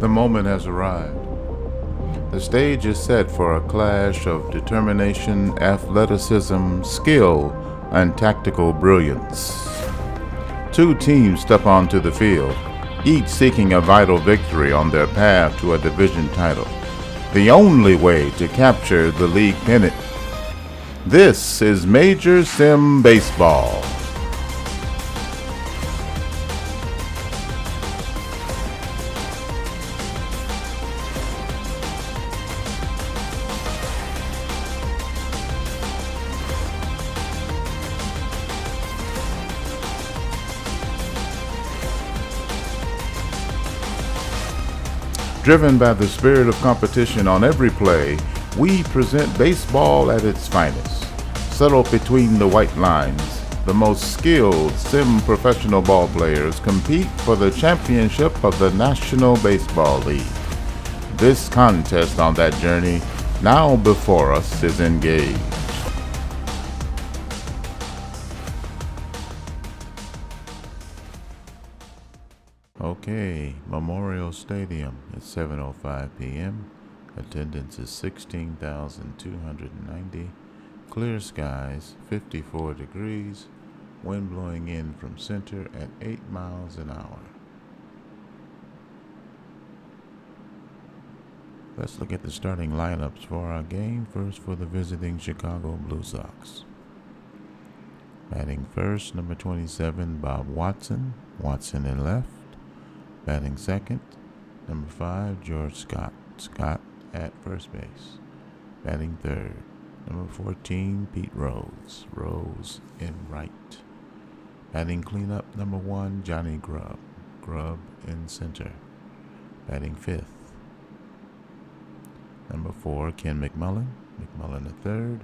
The moment has arrived. The stage is set for a clash of determination, athleticism, skill, and tactical brilliance. Two teams step onto the field, each seeking a vital victory on their path to a division title, the only way to capture the league pennant. This is Major Sim Baseball. Driven by the spirit of competition on every play, we present baseball at its finest. Settled between the white lines, the most skilled sim professional ball players compete for the championship of the National Baseball League. This contest on that journey, now before us, is engaged. Okay, Memorial Stadium at 7:05 p.m. Attendance is 16,290. Clear skies, 54 degrees. Wind blowing in from center at 8 miles an hour. Let's look at the starting lineups for our game. First for the visiting Chicago Blue Sox. Batting first, number 27, Bob Watson. Watson in left. Batting second, number 5, George Scott. Scott at first base. Batting third, number 14, Pete Rose. Rose in right. Batting cleanup, number 1, Johnny Grubb. Grubb in center. Batting fifth, number 4, Ken McMullen. McMullen at third.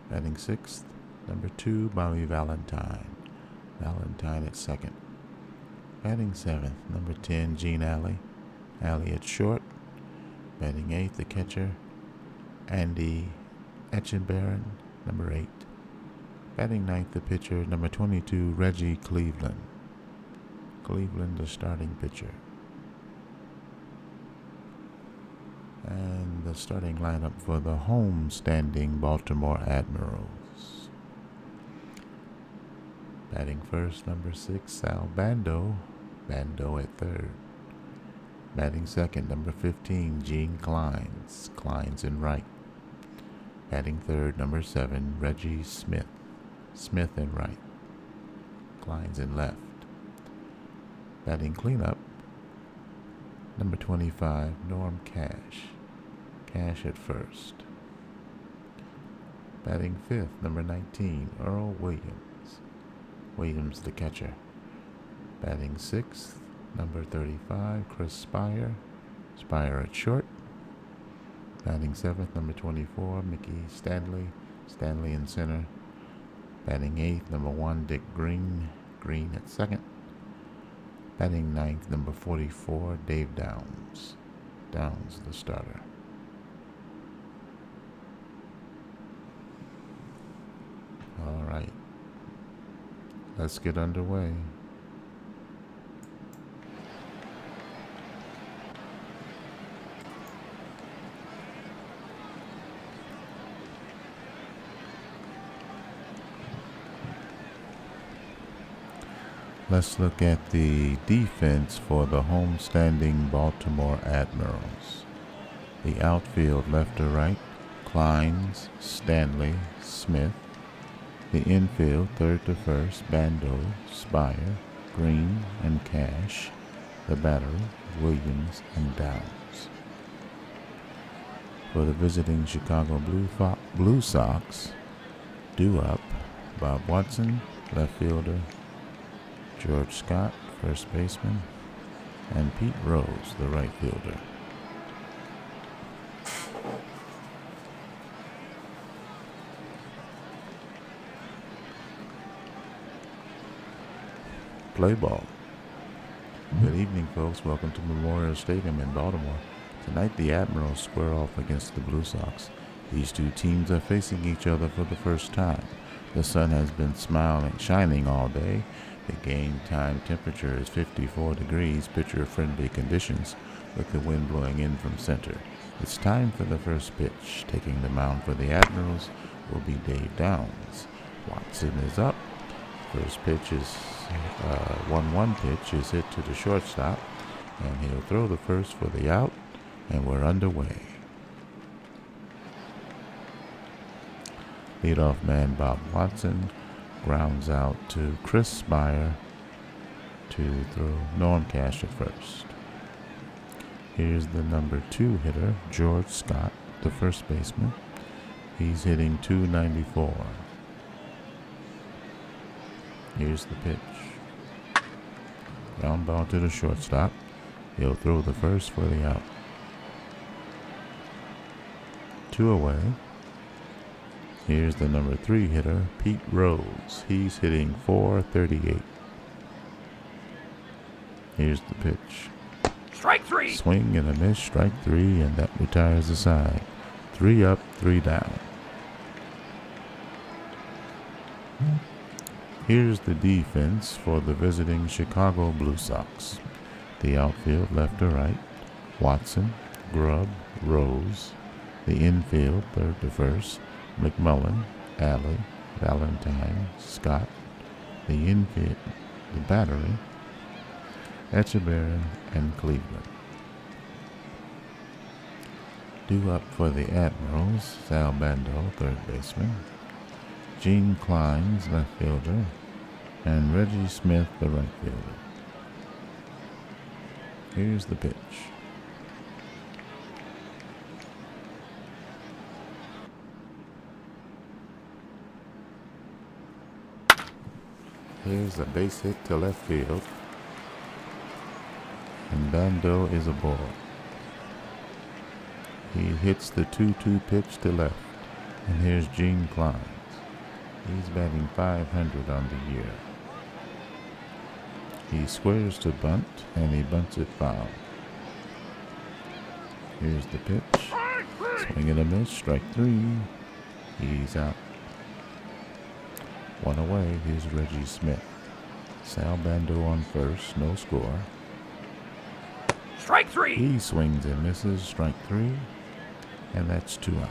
Batting sixth, number 2, Bobby Valentine. Valentine at second. Batting seventh, number 10, Gene Alley. Alley at short. Batting eighth, the catcher, Andy Etchenbarren, number 8. Batting ninth, the pitcher, number 22, Reggie Cleveland. Cleveland, the starting pitcher. And the starting lineup for the home-standing Baltimore Admirals. Batting first, number 6, Sal Bando. Bando at third. Batting second, number 15, Gene Clines. Clines in right. Batting third, number 7, Reggie Smith. Smith in right. Clines in left. Batting cleanup, number 25, Norm Cash. Cash at first. Batting fifth, number 19, Earl Williams. Williams the catcher. Batting sixth, number 35, Chris Spire. Spire at short. Batting seventh, number 24, Mickey Stanley. Stanley in center. Batting eighth, number 1, Dick Green. Green at second. Batting ninth, number 44, Dave Downs. Downs the starter. All right. Let's get underway. Let's look at the defense for the home-standing Baltimore Admirals. The outfield, left to right, Clines, Stanley, Smith. The infield, third to first, Bando, Spire, Green, and Cash. The battery, Williams and Downs. For the visiting Chicago Blue Sox, due up, Bob Watson, left fielder, George Scott, first baseman, and Pete Rose, the right fielder. Play ball. Good evening, folks. Welcome to Memorial Stadium in Baltimore. Tonight, the Admirals square off against the Blue Sox. These two teams are facing each other for the first time. The sun has been shining all day, The game time temperature is 54 degrees, pitcher-friendly conditions, with the wind blowing in from center. It's time for the first pitch. Taking the mound for the Admirals will be Dave Downs. Watson is up. First pitch is 1-1 pitch is hit to the shortstop, and he'll throw the first for the out, and we're underway. Leadoff man Bob Watson grounds out to Chris Meyer to throw Norm Cash at first. Here's the number 2 hitter, George Scott, the first baseman. He's hitting .294. Here's the pitch. Ground ball to the shortstop. He'll throw the first for the out. 2 away. Here's the number 3 hitter, Pete Rose. He's hitting .438. Here's the pitch. Strike 3. Swing and a miss, strike 3, and that retires the side. 3 up, 3 down. Here's the defense for the visiting Chicago Blue Sox. The outfield, left to right, Watson, Grubb, Rose. The infield, third to first, McMullen, Alley, Valentine, Scott. The infield, the battery, Echeverria and Cleveland. Due up for the Admirals, Sal Bando, third baseman, Gene Klein's left fielder, and Reggie Smith, the right fielder. Here's the pitch. Here's a base hit to left field, and Bando is aboard. He hits the 2-2 pitch to left, and here's Gene Klein. He's batting .500 on the year. He squares to bunt, and he bunts it foul. Here's the pitch. Swing and a miss, strike 3. He's out. 1 away, here's Reggie Smith. Sal Bando on first, no score. Strike 3. He swings and misses, strike 3, and that's 2 out.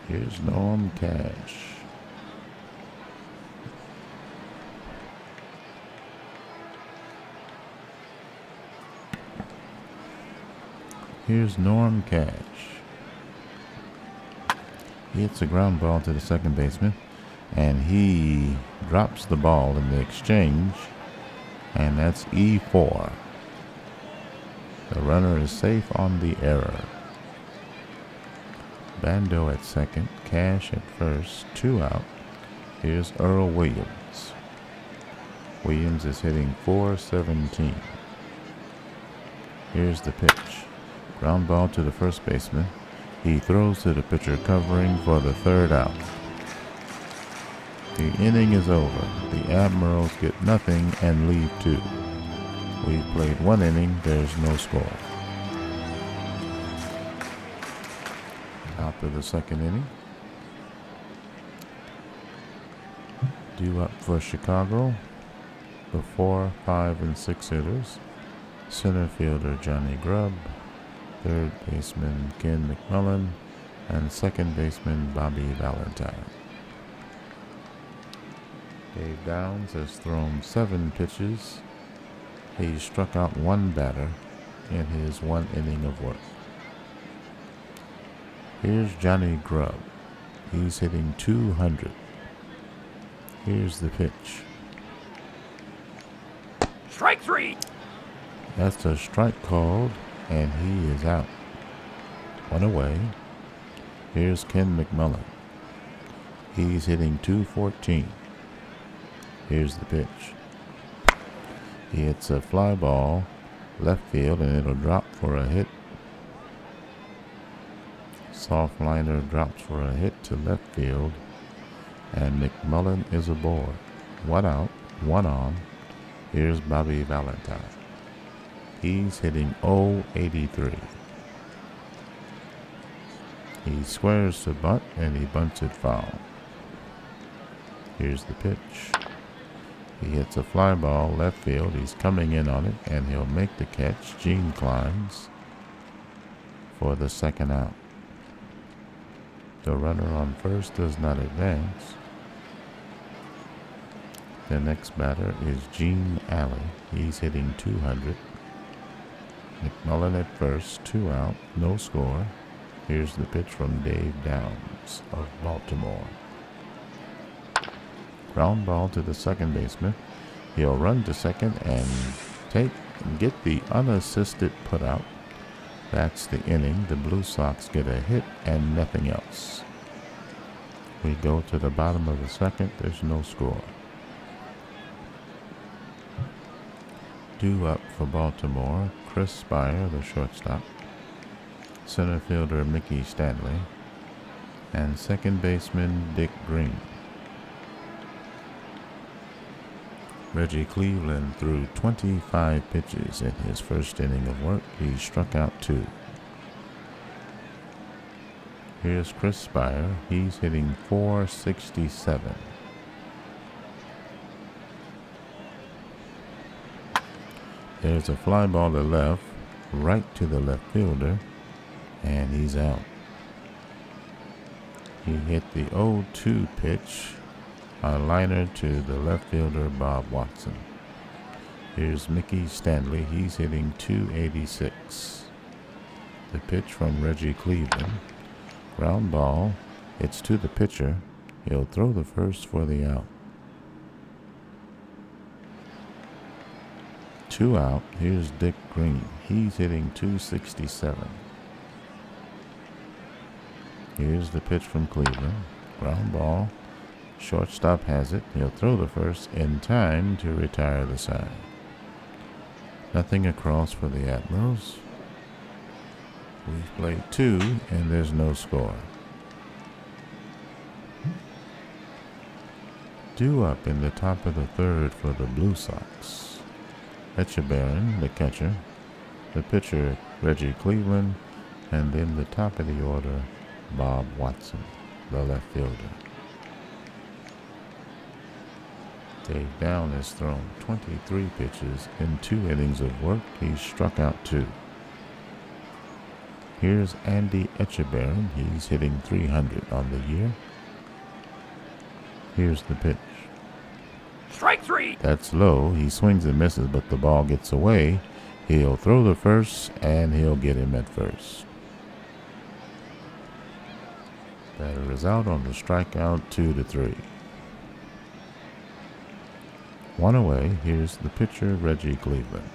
Here's Norm Cash. Here's Norm Cash. He hits a ground ball to the second baseman, and he drops the ball in the exchange, and that's E4. The runner is safe on the error. Bando at second, Cash at first, 2 out. Here's Earl Williams. Williams is hitting .417. Here's the pitch. Ground ball to the first baseman. He throws to the pitcher covering for the 3rd out. The inning is over. The Admirals get nothing and leave 2. We've played 1 inning. There's no score. Top of the 2nd inning. Due up for Chicago, the 4, 5, and 6 hitters. Center fielder Johnny Grubb, third baseman Ken McMullen, and second baseman Bobby Valentine. Dave Downs has thrown 7 pitches. He struck out 1 batter in his 1 inning of work. Here's Johnny Grubb. He's hitting .200. Here's the pitch. Strike 3. That's a strike called, and he is out. 1 away. Here's Ken McMullen. He's hitting .214. Here's the pitch. He hits a fly ball left field, and it'll drop for a hit. Soft liner drops for a hit to left field, and McMullen is aboard. 1 out, 1 on. Here's Bobby Valentine. He's hitting .083. He squares to bunt, and he bunts it foul. Here's the pitch. He hits a fly ball left field. He's coming in on it, and he'll make the catch. Gene climbs for the second out. The runner on first does not advance. The next batter is NimBLe. He's hitting 200. McMullen at first, 2 out, no score. Here's the pitch from Dave Downs of Baltimore. Ground ball to the second baseman. He'll run to second and get the unassisted putout. That's the inning. The Blue Sox get a hit and nothing else. We go to the bottom of the second. There's no score. Due up for Baltimore, Chris Spire, the shortstop, center fielder Mickey Stanley, and second baseman Dick Green. Reggie Cleveland threw 25 pitches in his first inning of work. He struck out 2. Here's Chris Spire. He's hitting .467. There's a fly ball to left, right to the left fielder, and he's out. He hit the 0-2 pitch, a liner to the left fielder, Bob Watson. Here's Mickey Stanley. He's hitting .286. The pitch from Reggie Cleveland. Ground ball. It's to the pitcher. He'll throw the first for the out. 2 out. Here's Dick Green. He's hitting .267. Here's the pitch from Cleveland. Ground ball. Shortstop has it. He'll throw the first in time to retire the side. Nothing across for the Admirals. We've played 2 and there's no score. Due up in the top of the third for the Blue Sox. Etchebarren, the catcher, the pitcher Reggie Cleveland, and in the top of the order, Bob Watson, the left fielder. Dave Downs has thrown 23 pitches in 2 innings of work. He's struck out 2. Here's Andy Etchebarren. He's hitting .300 on the year. Here's the pitch. Strike 3. That's low. He swings and misses, but the ball gets away. He'll throw the first, and he'll get him at first. Batter is out on the strikeout, 2-3. 1 away. Here's the pitcher, Reggie Cleveland.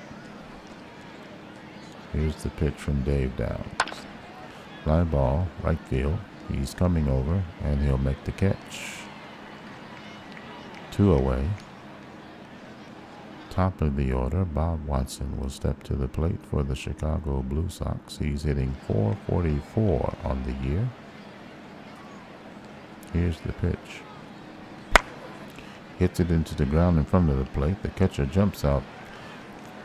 Here's the pitch from Dave Downs. Fly ball, right field. He's coming over, and he'll make the catch. 2 away. Top of the order, Bob Watson will step to the plate for the Chicago Blue Sox. He's hitting .444 on the year. Here's the pitch. Hits it into the ground in front of the plate. The catcher jumps out,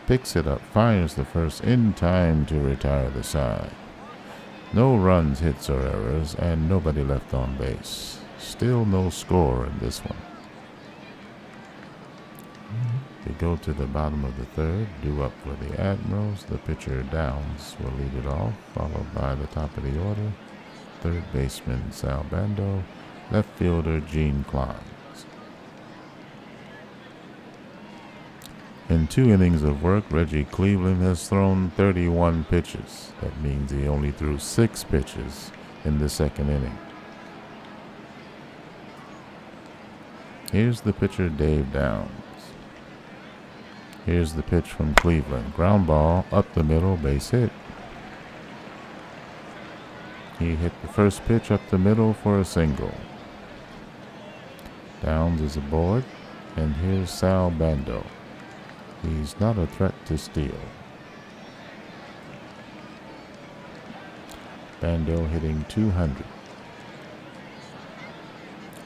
picks it up, fires the first in time to retire the side. No runs, hits, or errors, and nobody left on base. Still no score in this one. We go to the bottom of the third. Due up for the Admirals. The pitcher Downs will lead it off, followed by the top of the order, third baseman Sal Bando, left fielder Gene climbs. In 2 innings of work, Reggie Cleveland has thrown 31 pitches. That means he only threw 6 pitches in the second inning. Here's the pitcher Dave Downs. Here's the pitch from Cleveland. Ground ball up the middle, base hit. He hit the first pitch up the middle for a single. Downs is aboard, and here's Sal Bando. He's not a threat to steal. Bando hitting .200.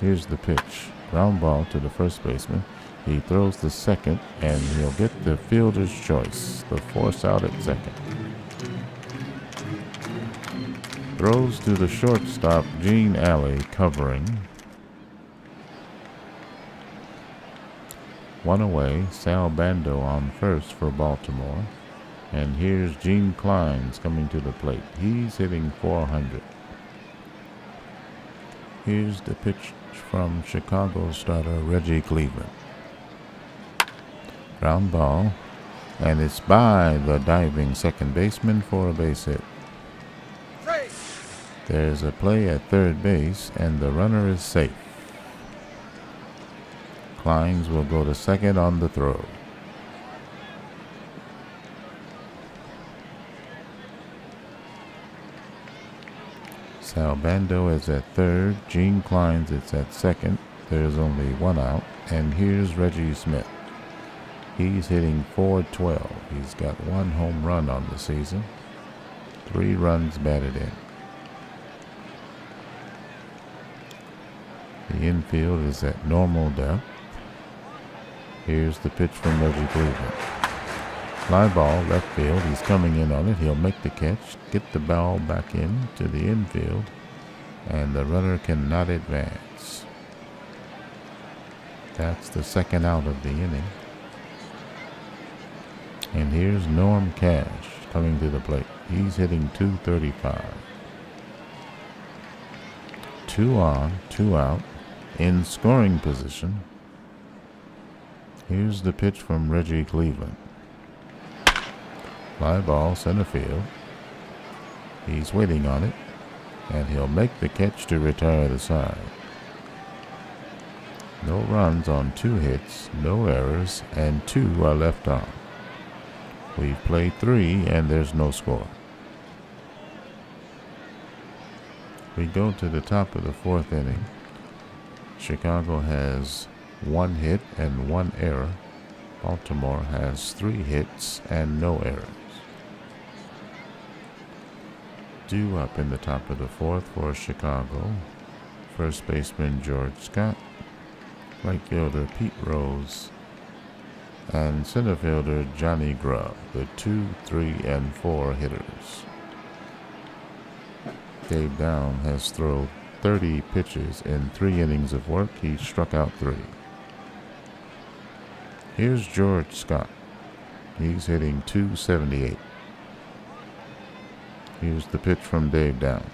Here's the pitch. Ground ball to the first baseman. He throws the second, and he'll get the fielder's choice, the force out at second. Throws to the shortstop, NimBLe, covering. One away, Sal Bando on first for Baltimore. And here's Gene Clines coming to the plate. He's hitting .400. Here's the pitch from Chicago starter Reggie Cleveland. Ground ball, and it's by the diving second baseman for a base hit. There's a play at third base, and the runner is safe. Clines will go to second on the throw. Sal Bando is at third. Gene Clines is at second. There's only one out. And here's Reggie Smith. He's hitting .412. He's got one home run on the season. 3 runs batted in. The infield is at normal depth. Here's the pitch from Reggie Cleveland. Fly ball, left field. He's coming in on it. He'll make the catch, get the ball back in to the infield, and the runner cannot advance. That's the second out of the inning. And here's Norm Cash coming to the plate. He's hitting .235. 2 on, 2 out, in scoring position. Here's the pitch from Reggie Cleveland. Fly ball, center field. He's waiting on it, and he'll make the catch to retire the side. No runs on 2 hits, no errors, and 2 are left on. We've played 3, and there's no score. We go to the top of the 4th inning. Chicago has 1 hit and 1 error. Baltimore has 3 hits and no errors. Due up in the top of the 4th for Chicago. First baseman George Scott, right fielder Pete Rose, and center fielder Johnny Grubb, the 2, 3, and 4 hitters. Dave Down has thrown 30 pitches in 3 innings of work. He struck out 3. Here's George Scott. He's hitting .278. Here's the pitch from Dave Downs.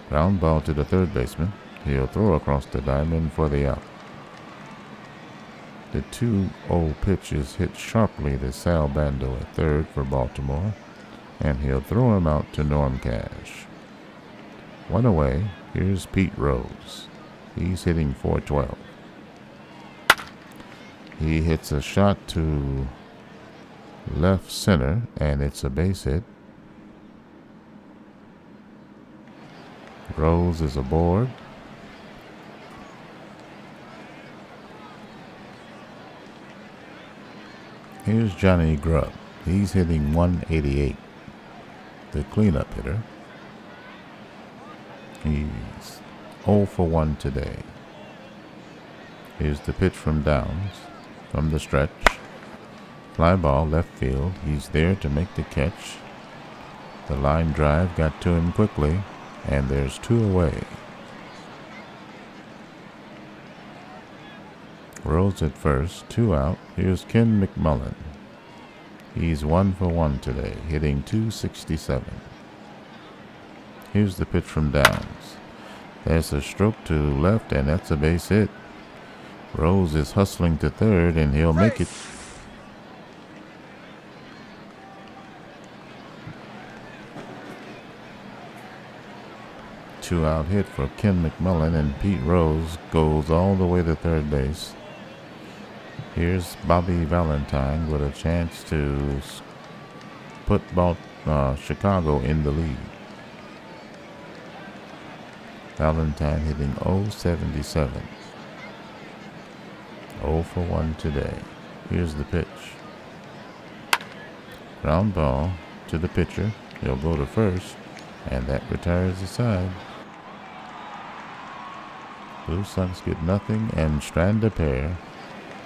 Ground ball to the third baseman. He'll throw across the diamond for the out. The 2-0 pitch is hit sharply to Sal Bando at third for Baltimore, and he'll throw him out to Norm Cash. 1 away. Here's Pete Rose. He's hitting .412. He hits a shot to left center, and it's a base hit. Rose is aboard. Here's Johnny Grubb. He's hitting .188. The cleanup hitter. He's 0 for 1 today. Here's the pitch from Downs. From the stretch. Fly ball, left field. He's there to make the catch. The line drive got to him quickly, and there's 2 away. Rose at first, 2 out. Here's Ken McMullen. He's 1 for 1 today, hitting .267. Here's the pitch from Downs. There's a stroke to left, and that's a base hit. Rose is hustling to third, and he'll make it. Two-out hit for Ken McMullen, and Pete Rose goes all the way to third base. Here's Bobby Valentine with a chance to put Chicago in the lead. Valentine hitting .077. 0 for 1 today. Here's the pitch. Ground ball to the pitcher. He'll go to first, and that retires the side. Blue Sox get nothing and strand a pair.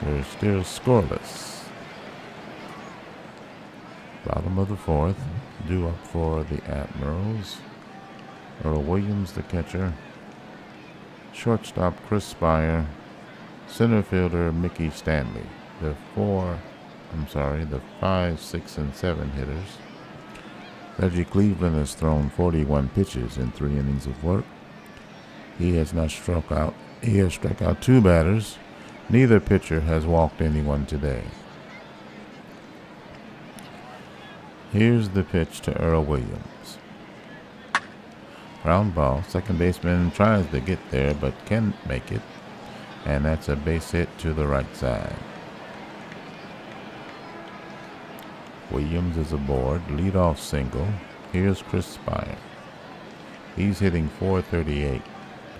We're still scoreless. Bottom of the 4th, due up for the Admirals. Earl Williams, the catcher. Shortstop Chris Spire. Center fielder Mickey Stanley. The 5, 6, and 7 hitters. Reggie Cleveland has thrown 41 pitches in 3 innings of work. He has not struck out. He has struck out 2 batters. Neither pitcher has walked anyone today. Here's the pitch to Earl Williams. Ground ball. Second baseman tries to get there but can't make it. And that's a base hit to the right side. Williams is aboard. Leadoff single. Here's Chris Spire. He's hitting .438.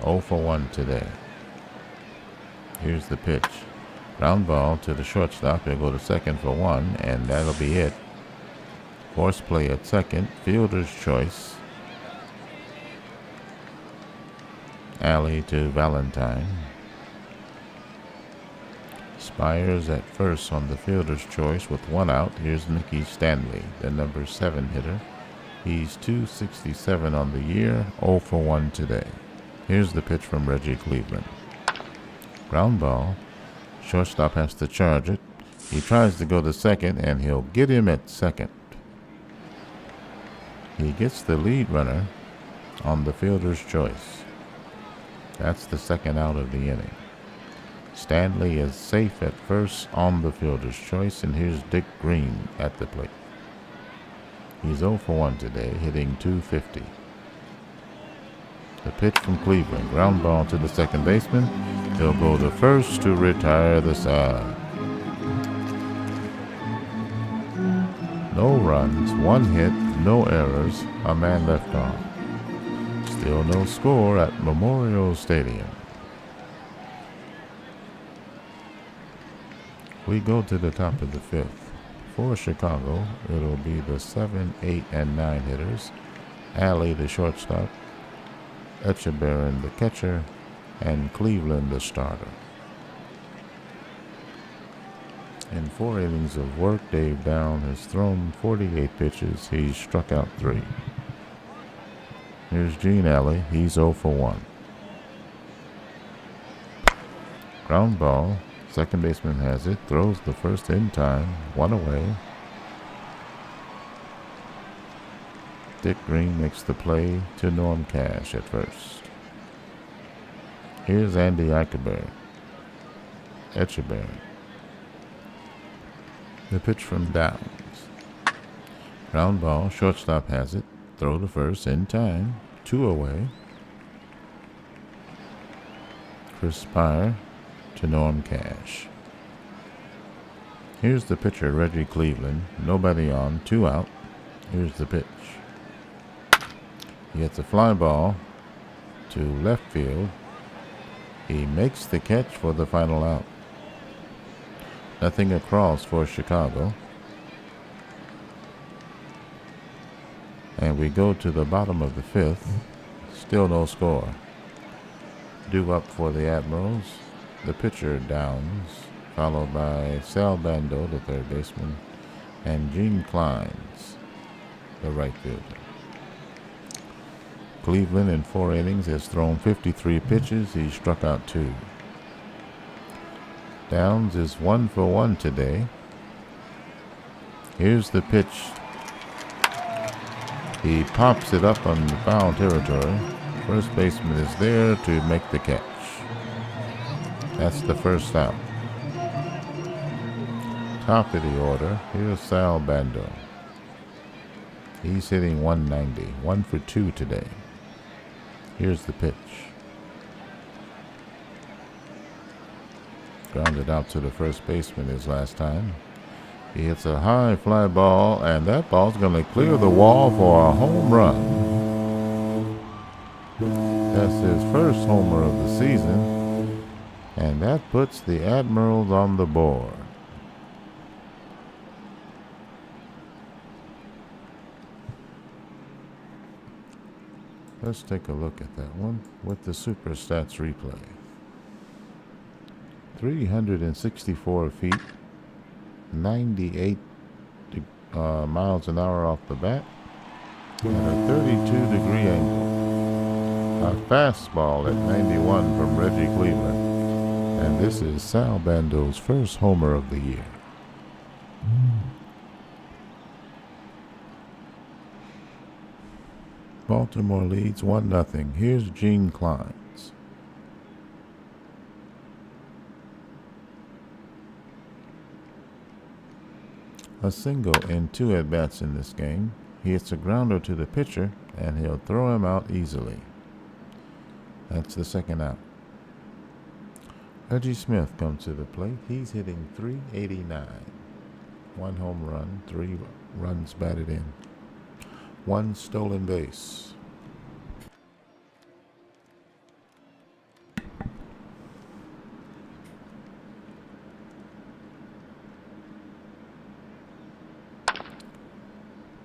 0 for 1 today. Here's the pitch. Ground ball to the shortstop. He'll go to second for 1, and that'll be it. Force play at second. Fielder's choice. Alley to Valentine. Spires at first on the fielder's choice with 1 out. Here's Mickey Stanley, the number 7 hitter. He's .267 on the year, 0 for 1 today. Here's the pitch from Reggie Cleveland. Ground ball. Shortstop has to charge it. He tries to go to second, and he'll get him at second. He gets the lead runner on the fielder's choice. That's the second out of the inning. Stanley is safe at first on the fielder's choice, and here's Dick Green at the plate. He's 0 for 1 today, hitting .250. The pitch from Cleveland. Ground ball to the second baseman. He'll go to first to retire the side. No runs, 1 hit, no errors, a man left on. Still no score at Memorial Stadium. We go to the top of the 5th. For Chicago, it'll be the 7, 8, and 9 hitters. Alley, the shortstop. Etchebarren, the catcher. And Cleveland, the starter. In 4 innings of work, Dave Down has thrown 48 pitches. He's struck out 3. Here's Gene Alley. He's 0 for 1. Ground ball. Second baseman has it. Throws the first in time. 1 away. Dick Green makes the play to Norm Cash at first. Here's Andy Etchebarren. The pitch from Downs. Ground ball. Shortstop has it. Throw to first in time. 2 away. Chris Spire to Norm Cash. Here's the pitcher, Reggie Cleveland. Nobody on. 2 out. Here's the pitch. He hits a fly ball to left field. He makes the catch for the final out. Nothing across for Chicago. And we go to the bottom of the 5th. Still no score. Due up for the Admirals. The pitcher, Downs, followed by Sal Bando, the third baseman, and Gene Clines, the right fielder. Cleveland in 4 innings has thrown 53 pitches. He struck out 2. Downs is 1 for 1 today. Here's the pitch. He pops it up on the foul territory. First baseman is there to make the catch. That's the first out. Top of the order, here's Sal Bando. He's hitting .190, 1 for 2 today. Here's the pitch. Grounded out to the first baseman his last time. He hits a high fly ball, and that ball's going to clear the wall for a home run. That's his first homer of the season, and that puts the Admirals on the board. Let's take a look at that one with the Super Stats replay. 364 feet, 98 miles an hour off the bat, and a 32-degree angle. A fastball at 91 from Reggie Cleveland. And this is Sal Bando's first homer of the year. Baltimore leads 1-0. Here's Gene Clines. A single in 2 at-bats in this game. He hits a grounder to the pitcher, and he'll throw him out easily. That's the second out. Reggie Smith comes to the plate. He's hitting .389. 1 home run, 3 runs batted in. 1 stolen base.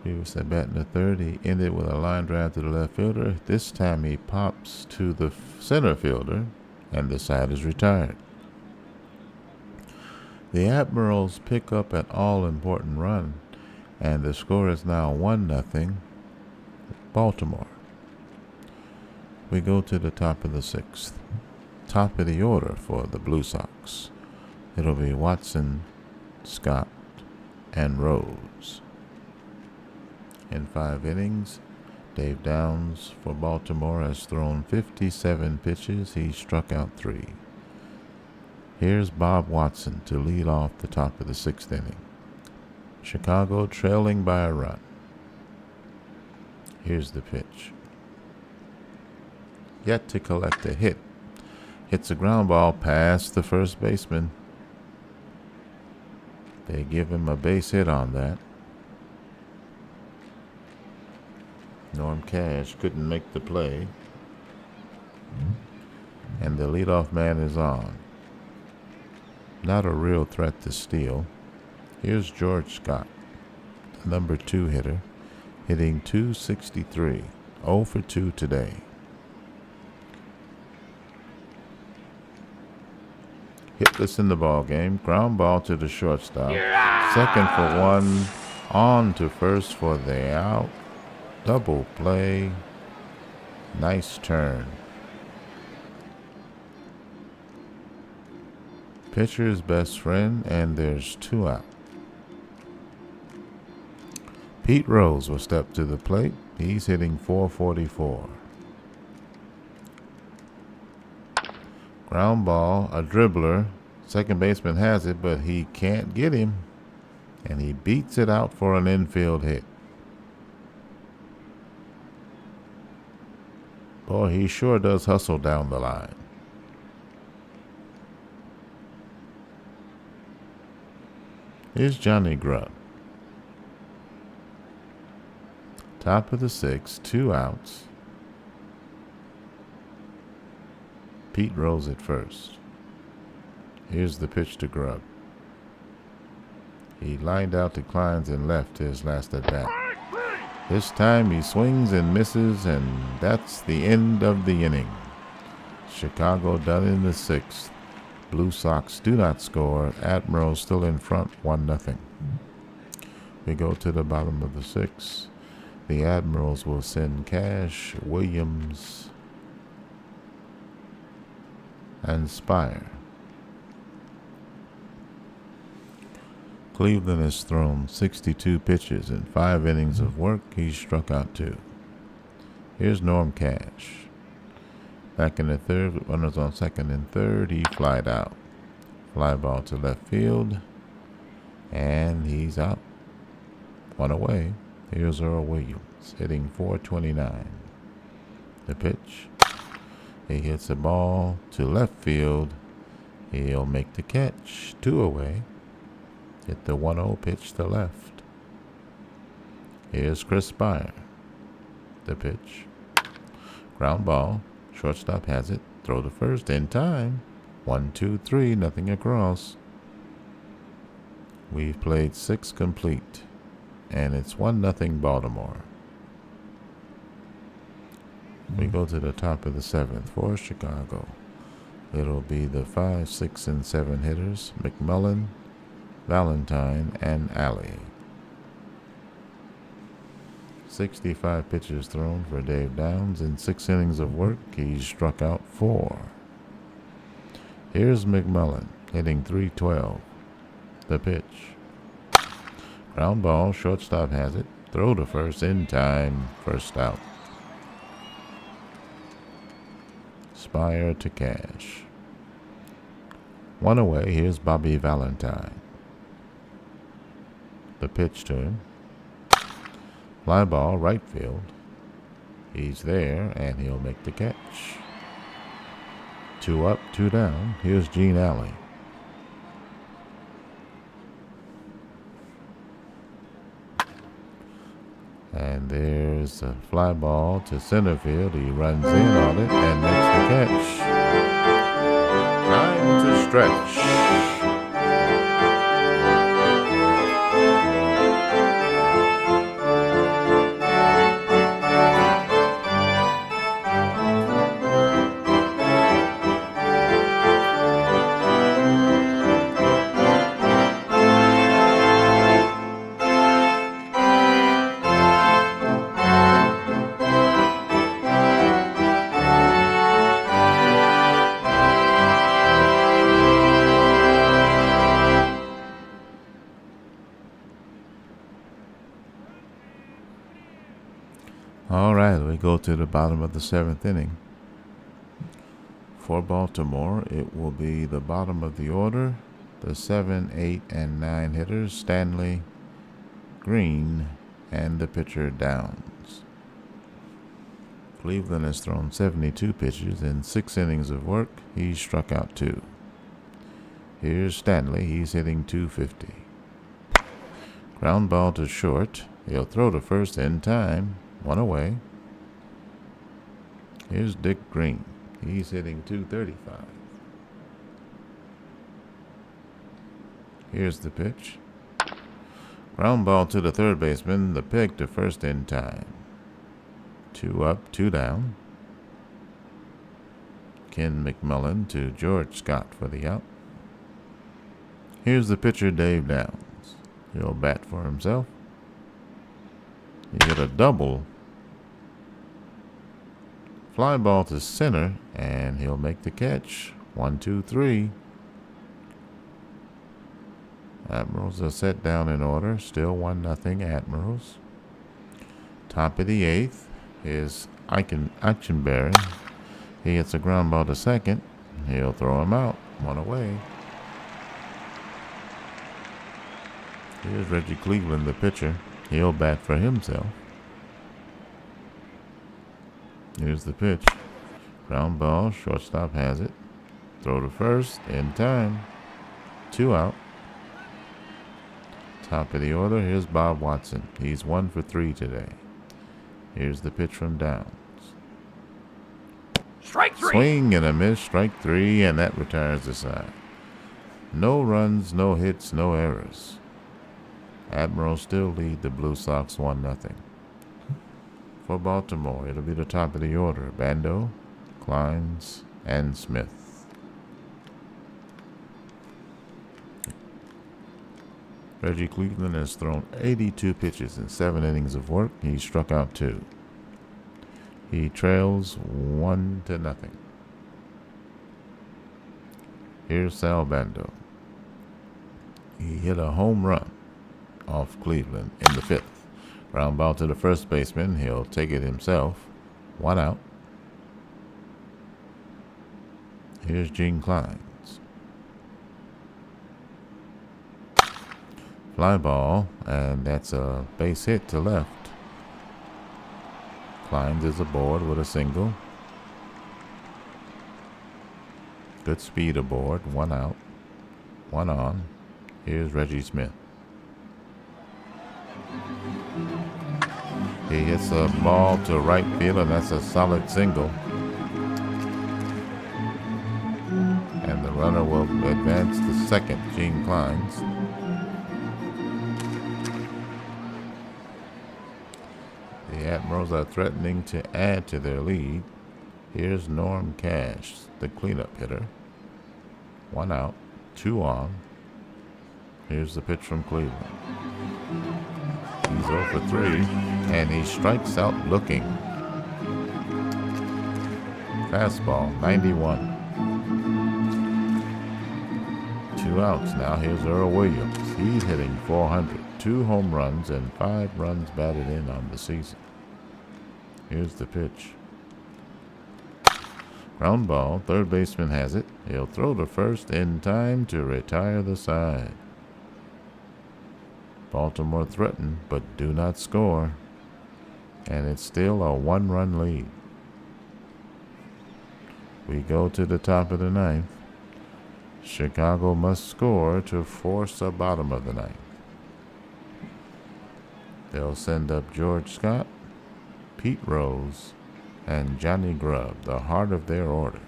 Previous at bat in the third, he ended with a line drive to the left fielder. This time he pops to the center fielder, and the side is retired. The Admirals pick up an all-important run, and the score is now 1-0 Baltimore. We go to the top of the 6th. Top of the order for the Blue Sox. It'll be Watson, Scott, and Rose. In 5 innings, Dave Downs for Baltimore has thrown 57 pitches. He struck out 3. Here's Bob Watson to lead off the top of the 6th inning. Chicago trailing by a run. Here's the pitch. Yet to collect a hit. Hits a ground ball past the first baseman. They give him a base hit on that. Norm Cash couldn't make the play. And the leadoff man is on. Not a real threat to steal. Here's George Scott, the number 2 hitter, hitting .263, 0 for 2 today. Hitless in the ball game. Ground ball to the shortstop. Second for 1. On to first for the out. Double play. Nice turn. Pitcher's best friend, and there's 2 out. Pete Rose will step to the plate. He's hitting .444. Ground ball, a dribbler. Second baseman has it, but he can't get him. And he beats it out for an infield hit. Boy, he sure does hustle down the line. Here's Johnny Grubb. Top of the 6th, 2 outs. Pete Rose at first. Here's the pitch to Grubb. He lined out to Clines and left his last at bat. This time he swings and misses, and that's the end of the inning. Chicago done in the 6th. Blue Sox do not score. Admirals still in front, 1-0. We go to the bottom of the 6th. The Admirals will send Cash, Williams, and Spire. Cleveland has thrown 62 pitches in 5 innings of work. He's struck out 2. Here's Norm Cash. Back in the 3rd, with runners on 2nd and 3rd, he flied out. Fly ball to left field, and he's out. 1 away. Here's Earl Williams, hitting .429. The pitch. He hits the ball to left field. He'll make the catch. 2 away. Hit the 1-0 pitch to left. Here's Chris Spire. The pitch. Ground ball. Shortstop has it. Throw to first in time. 1, 2, 3, nothing across. We've played 6 complete, and it's 1-0 Baltimore. We go to the top of the 7th for Chicago. It'll be the 5, 6, and 7 hitters, McMullen, Valentine, and Alley. 65 pitches thrown for Dave Downs. In 6 innings of work, he's struck out 4. Here's McMullen hitting .312. The pitch. Ground ball, shortstop has it. Throw to first in time. First out. Spire to Cash. One away. Here's Bobby Valentine. The pitch to him. Fly ball, right field. He's there, and he'll make the catch. 2 up, 2 down. Here's Gene Alley. And there's a fly ball to center field. He runs in on it and makes the catch. Time to stretch. All right, we go to the bottom of the 7th inning. For Baltimore, it will be the bottom of the order. The 7, 8, and 9 hitters, Stanley, Green, and the pitcher Downs. Cleveland has thrown 72 pitches in 6 innings of work. He's struck out 2. Here's Stanley. He's hitting .250. Ground ball to short. He'll throw to first in time. 1 away. Here's Dick Green. He's hitting .235. Here's the pitch. Ground ball to the third baseman. The pick to first in time. 2 up, 2 down. Ken McMullen to George Scott for the out. Here's the pitcher, Dave Downs. He'll bat for himself. He hit a double. Fly ball to center, and he'll make the catch. 1, 2, 3. Admirals are set down in order. Still 1-0 Admirals. Top of the 8th is Eichenberry. He hits a ground ball to second. He'll throw him out. 1 away. Here's Reggie Cleveland, the pitcher. He'll bat for himself. Here's the pitch. Ground ball. Shortstop has it. Throw to first. In time. 2 out. Top of the order. Here's Bob Watson. He's 1 for 3 today. Here's the pitch from Downs. Strike 3. Swing and a miss. Strike 3, and that retires the side. No runs, no hits, no errors. Admirals still lead the Blue Sox 1-0. For Baltimore, it'll be the top of the order. Bando, Kleins, and Smith. Reggie Cleveland has thrown 82 pitches in 7 innings of work. He struck out 2. He trails 1-0. Here's Sal Bando. He hit a home run off Cleveland in the 5th. Ground ball to the first baseman. He'll take it himself. 1 out. Here's Gene Kleins. Fly ball, and that's a base hit to left. Kleins is aboard with a single. Good speed aboard. 1 out. 1 on. Here's Reggie Smith. He hits a ball to right field, and that's a solid single. And the runner will advance to second, Gene Kleins. The Admirals are threatening to add to their lead. Here's Norm Cash, the cleanup hitter. 1 out, 2 on. Here's the pitch from Cleveland. He's 0 for 3, and he strikes out looking. Fastball, 91. 2 outs now. Here's Earl Williams. He's hitting 400. 2 home runs and 5 runs batted in on the season. Here's the pitch. Ground ball. Third baseman has it. He'll throw to first in time to retire the side. Baltimore threatened, but do not score. And it's still a 1-run lead. We go to the top of the ninth. Chicago must score to force a bottom of the ninth. They'll send up George Scott, Pete Rose, and Johnny Grubb, the heart of their order.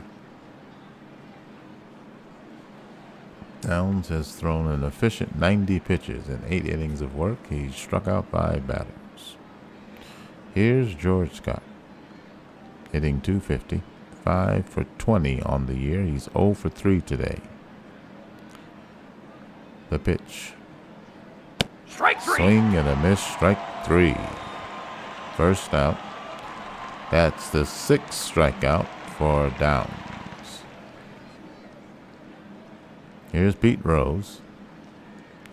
Downs has thrown an efficient 90 pitches in 8 innings of work. He's struck out 5 batters. Here's George Scott, hitting .250, 5 for 20 on the year. He's 0 for 3 today. The pitch. Strike 3. Swing and a miss, strike 3. First out. That's the 6th strikeout for Downs. Here's Pete Rose.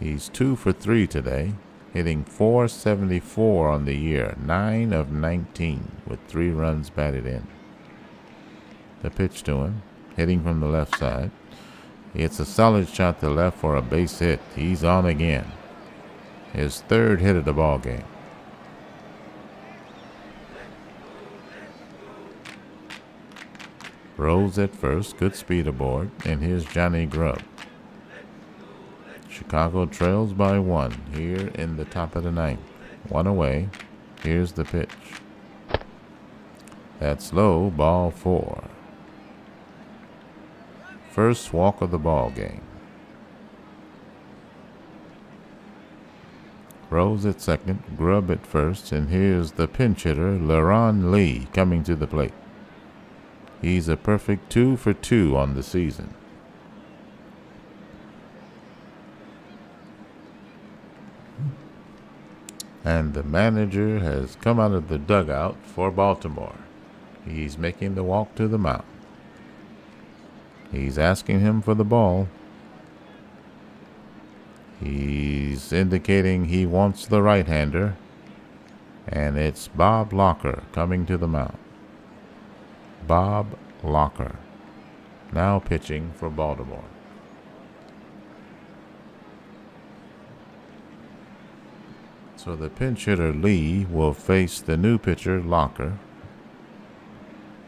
He's 2 for 3 today, hitting .474 on the year, 9 of 19 with 3 runs batted in. The pitch to him, hitting from the left side. It's a solid shot to left for a base hit. He's on again. His 3rd hit of the ball game. Rose at first, good speed aboard, and here's Johnny Grubb. Chicago trails by 1 here in the top of the ninth. 1 away. Here's the pitch. That's low, ball 4. First walk of the ball game. Rose at second, Grubb at first, and here's the pinch hitter, NimBLe, coming to the plate. He's a perfect 2 for 2 on the season. And the manager has come out of the dugout for Baltimore. He's making the walk to the mound. He's asking him for the ball. He's indicating he wants the right-hander. And it's Bob Locker coming to the mound. Bob Locker, now pitching for Baltimore. So the pinch hitter Lee will face the new pitcher Locker.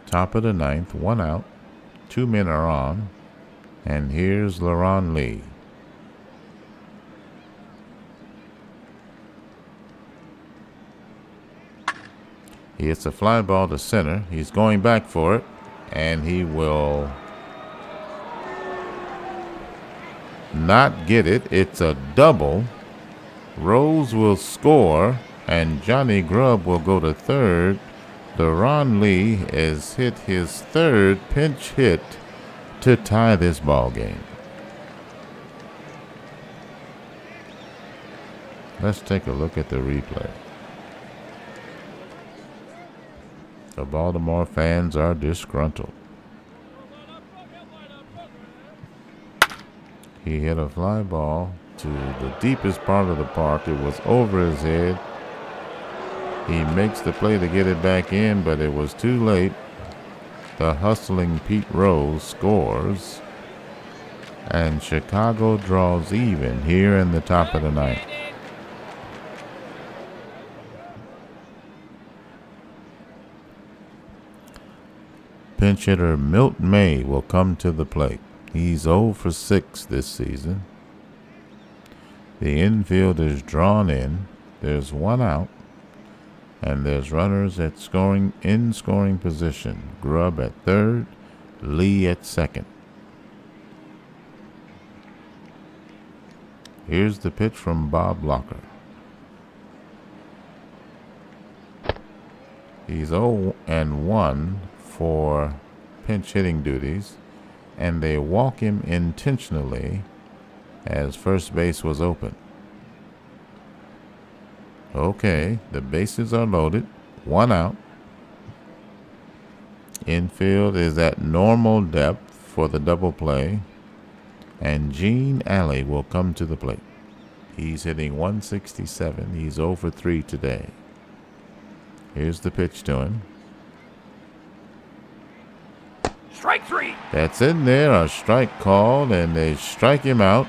Top of the ninth, 1 out. 2 men are on, and here's NimBLe. He hits a fly ball to center. He's going back for it, and he will not get it. It's a double. Rose will score, and Johnny Grubb will go to third. NimBLe has hit his 3rd pinch hit to tie this ball game. Let's take a look at the replay. The Baltimore fans are disgruntled. He hit a fly ball to the deepest part of the park. It was over his head. He makes the play to get it back in, but it was too late. The hustling Pete Rose scores, and Chicago draws even here in the top of the ninth. Pinch hitter Milt May will come to the plate. He's 0 for 6 this season. The infield is drawn in. There's 1 out. And there's runners at scoring position. Grubb at third, Lee at second. Here's the pitch from Bob Locker. He's 0-1 for pinch hitting duties, and they walk him intentionally as first base was open. Okay, the bases are loaded. 1 out. Infield is at normal depth for the double play. And Gene Alley will come to the plate. He's hitting 167. He's 0 for 3 today. Here's the pitch to him. Strike 3. That's in there. A strike called, and they strike him out.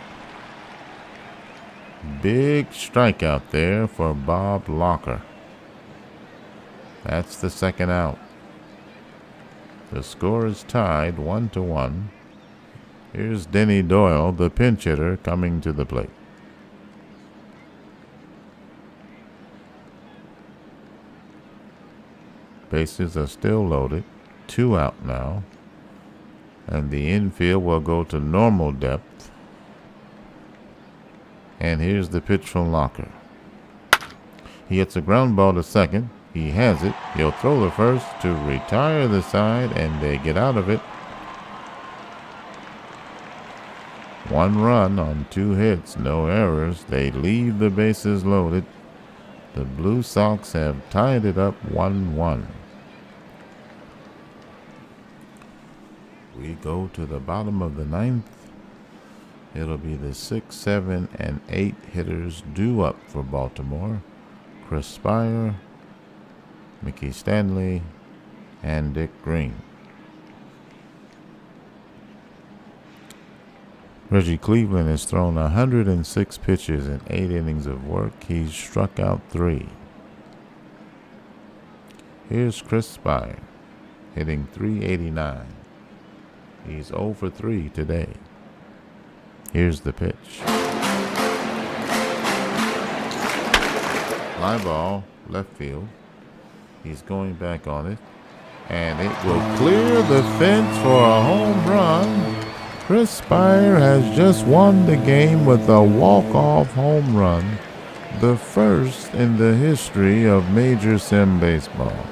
Big strikeout there for Bob Locker. That's the second out. The score is tied 1-1. Here's Denny Doyle, the pinch hitter, coming to the plate. Bases are still loaded. 2 out now. And the infield will go to normal depth. And here's the pitch from Locker. He hits a ground ball to second. He has it. He'll throw the first to retire the side, and they get out of it. 1 run on 2 hits, no errors. They leave the bases loaded. The Blue Sox have tied it up 1-1. We go to the bottom of the 9th. It'll be the 6, 7, and 8 hitters due up for Baltimore. Chris Spire, Mickey Stanley, and Dick Green. Reggie Cleveland has thrown 106 pitches in 8 innings of work. He's struck out 3. Here's Chris Spire, hitting .389. He's 0 for 3 today. Here's the pitch. Fly ball, left field. He's going back on it. And it will clear the fence for a home run. Chris Spire has just won the game with a walk-off home run, the first in the history of Major Sim baseball.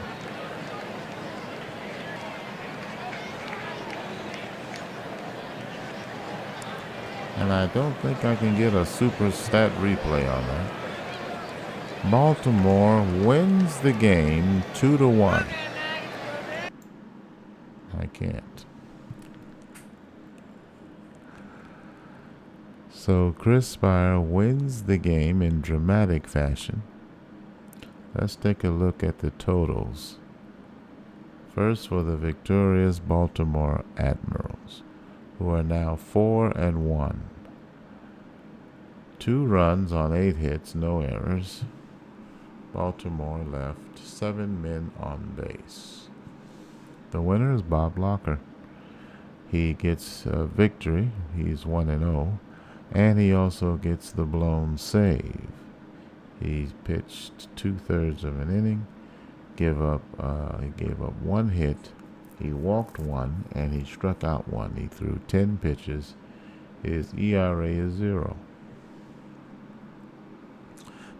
And I don't think I can get a super stat replay on that. Baltimore wins the game 2-1. I can't. So Chris Spire wins the game in dramatic fashion. Let's take a look at the totals. First, for the victorious Baltimore Admirals, who are now 4-1. 2 runs on 8 hits, no errors. Baltimore left 7 men on base. The winner is Bob Locker. He gets a victory. He's 1-0. And he also gets the blown save. He pitched 2/3 of an inning. He gave up 1 hit. He walked 1, and he struck out 1. He threw 10 pitches. His ERA is 0.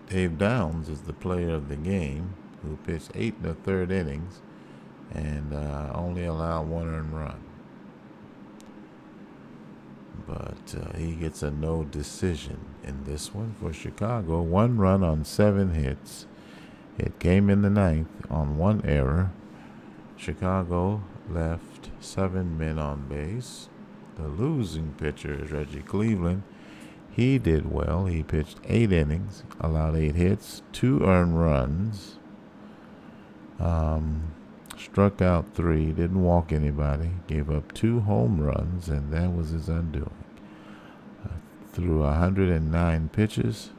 Dave Downs is the player of the game, who pitched 8 1/3 innings and only allowed 1 earned run. But he gets a no decision in this one for Chicago. 1 run on 7 hits. It came in the 9th on 1 error. Chicago left 7 men on base. The losing pitcher is Reggie Cleveland. He did well. He pitched 8 innings, allowed 8 hits, 2 earned runs, struck out 3, didn't walk anybody, gave up 2 home runs, and that was his undoing. Through 109 pitches,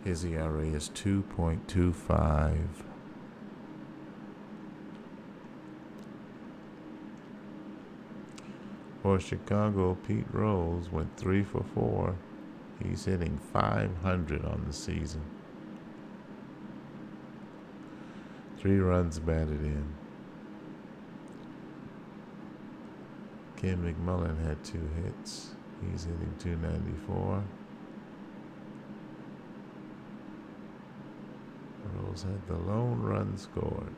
his ERA is 2.25. For Chicago, Pete Rose went 3 for 4. He's hitting .500 on the season. 3 runs batted in. Ken McMullen had 2 hits. He's hitting .294. Rose had the lone run scored.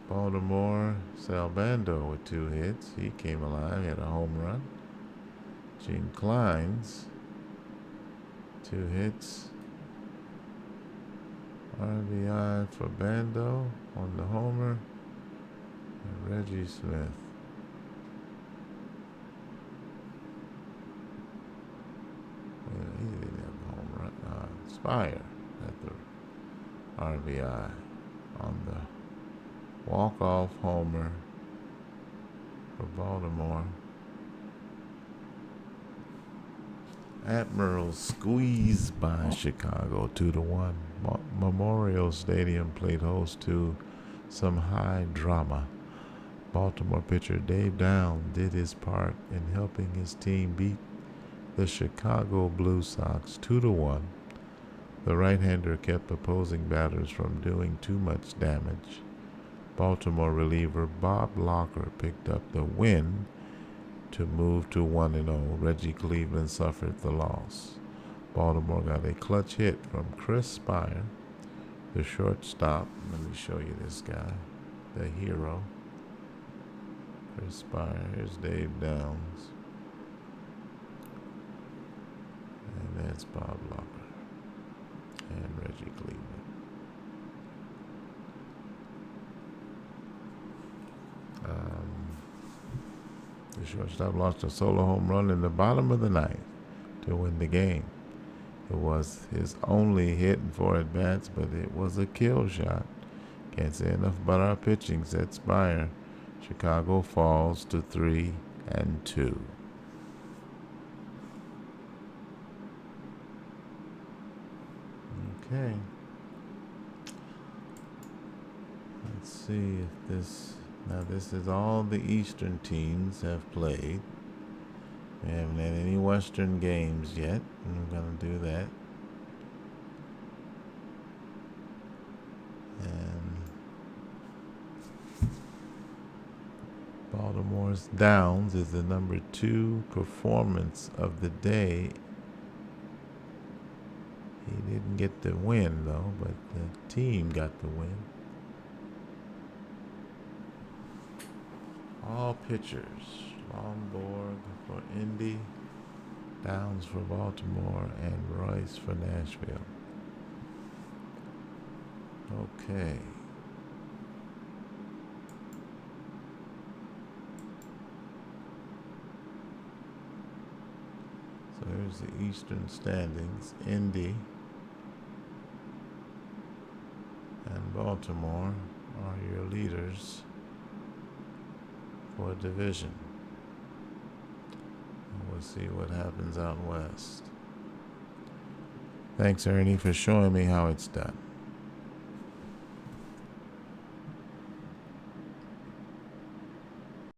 Baltimore, Sal Bando with 2 hits. He came alive, had a home run. Gene Clines, 2 hits. RBI for Bando on the homer. And Reggie Smith. Spire at the RBI on the walk-off homer for Baltimore. Admirals squeezed by Chicago 2-1. Memorial Stadium played host to some high drama. Baltimore pitcher Dave Downs did his part in helping his team beat the Chicago Blue Sox 2-1. The right-hander kept opposing batters from doing too much damage. Baltimore reliever Bob Locker picked up the win to move to 1-0. Reggie Cleveland suffered the loss. Baltimore got a clutch hit from Chris Spire, the shortstop. Let me show you this guy, the hero. Chris Spire. Here's Dave Downs. And that's Bob Locker and Reggie Cleveland. The shortstop launched a solo home run in the bottom of the ninth to win the game. It was his only hit in 4 at-bats, but it was a kill shot. Can't say enough about our pitching, said Spire. Chicago falls to 3-2. Okay. Let's see if this... Now this is all the Eastern teams have played. We haven't had any Western games yet, and we're going to do that. And Baltimore's Downs is the number 2 performance of the day. He didn't get the win though, but the team got the win. All pitchers: Longborg for Indy, Downs for Baltimore, and Royce for Nashville. Okay. So here's the Eastern standings. Indy and Baltimore are your leaders for a division. And we'll see what happens out west. Thanks, Ernie, for showing me how it's done.